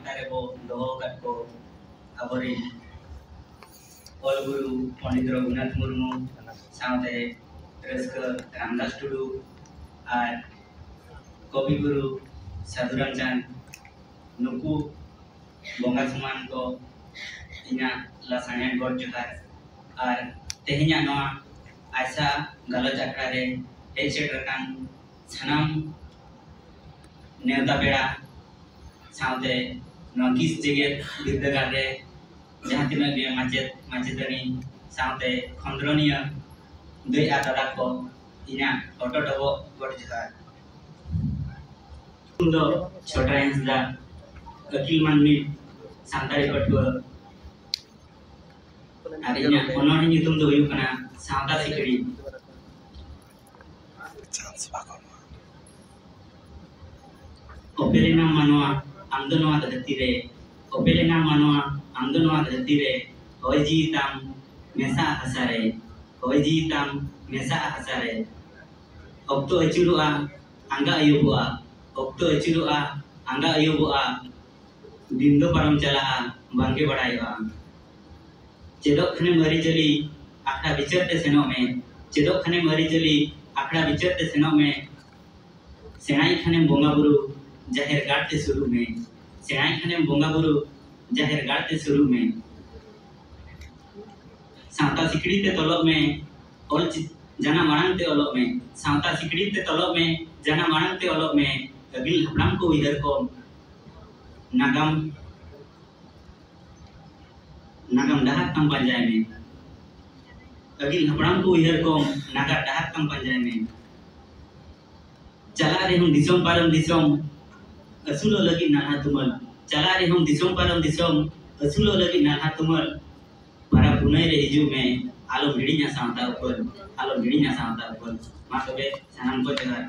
आखड़ा रे बो दोहो कट को अबोरी ऑल गुरु पंडित रघुनाथ मुर्मू साथे रस्क रामदास टुडू और कवि गुरु साधु रामचंद नुकु बोंगा समान को इना लासाने गॉड जोहार और तेहिया नवा ऐसा गलत आखड़ा रे हेचेटरकान सनाम नेवता पेड़ा साथे नकिस जगह बिरदगार रे जहाँ तीन माचेद माचेदानी साथे खंद्रनिया दई आदादा को इना ऑटो डबो गॉड जोहार दो छोटा हंसदा अकिल मानमी सांतारी पटुआ और इना ओनोनी नितुम दो हुयु कना सावता सिकड़ी ओपेलेना मानवा आमदनवा धरती रे ओपेलेना मानवा आमदनवा धरती रे होय जीताम मेसा हसारे होय जीताम मेसा हसारे ओक्तो अचुरुआ आंगा अयुबुआ ओक्तो अचुरुआ आंगा अयुबुआ दिंदो परम चला बांगे बड़ाईवा चेदो खने मरी जली आखड़ा विचरते सेनो में चेदो खने मरी जली आखड़ा विचरते सेनो में सेनाई खने बोंगा बुरु जाहिर गाड़ते शुरू में सेनाई खने बोंगा बुरु जाहिर गाड़ते शुरू में सावता सिकड़ी ते तलब में और जाना मारंग ते ओलब में सावता सिकड़ी ते तलब में जाना मारंग ते ओलब में अगिल हपड़ाम को उइहर को नागम डहार तम पंजाय में अगिल हपड़ाम को उइहर को नागा डहार तम पंजाय में चला रे हम दिसोम पारम दिसोम असुलो लगी नाहा तुमल चला रे हम दिसोम पारम दिसोम असुलो लगी नाहा तुमल para punai re hiju में आलो भिड़िया सावता ऊपर आलो भिड़िया सावता ऊपर मा तबे सानाम को जगह